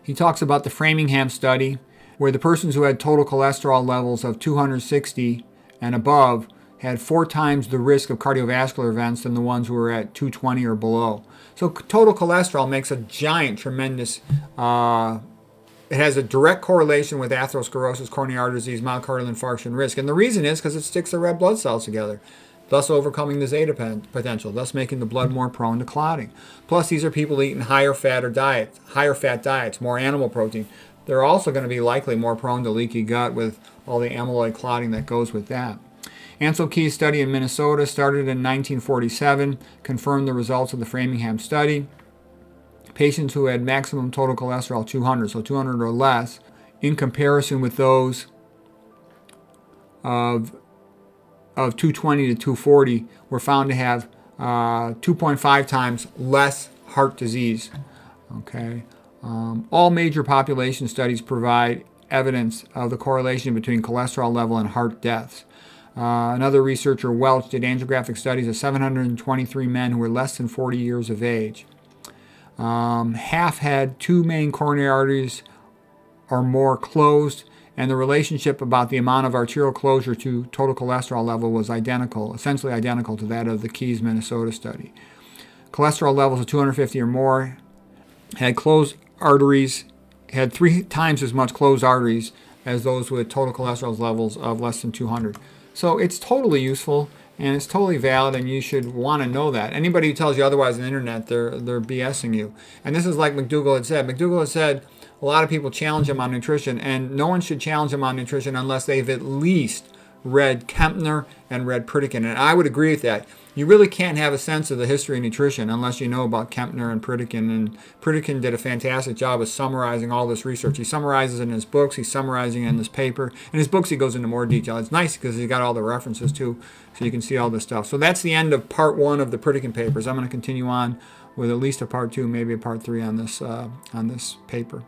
He talks about the Framingham study, where the persons who had total cholesterol levels of 260 and above had 4 times the risk of cardiovascular events than the ones who were at 220 or below. So total cholesterol makes a giant, tremendous, it has a direct correlation with atherosclerosis, coronary artery disease, myocardial infarction risk. And the reason is because it sticks the red blood cells together, thus overcoming the zeta potential, thus making the blood more prone to clotting. Plus, these are people eating higher fat diets, more animal protein. They're also going to be likely more prone to leaky gut with all the amyloid clotting that goes with that. Ancel Keys' study in Minnesota started in 1947, confirmed the results of the Framingham study. Patients who had maximum total cholesterol 200, so 200 or less, in comparison with those of 220 to 240, were found to have 2.5 times less heart disease. Okay. All major population studies provide evidence of the correlation between cholesterol level and heart deaths. Another researcher, Welch, did angiographic studies of 723 men who were less than 40 years of age. Half had 2 main coronary arteries or more closed, and the relationship about the amount of arterial closure to total cholesterol level was identical, essentially identical to that of the Keys, Minnesota study. Cholesterol levels of 250 or more had closed arteries, had 3 times as much closed arteries as those with total cholesterol levels of less than 200. So it's totally useful and it's totally valid, and you should want to know that. Anybody who tells you otherwise on the internet, they're BSing you. And this is like McDougall had said. McDougall had said a lot of people challenge him on nutrition, and no one should challenge him on nutrition unless they've at least read Kempner and read Pritikin. And I would agree with that. You really can't have a sense of the history of nutrition unless you know about Kempner and Pritikin. And Pritikin did a fantastic job of summarizing all this research. He summarizes it in his books. He's summarizing it in this paper. In his books, he goes into more detail. It's nice because he's got all the references too, so you can see all this stuff. So that's the end of part 1 of the Pritikin papers. I'm going to continue on with at least a part 2, maybe a part 3 on this paper.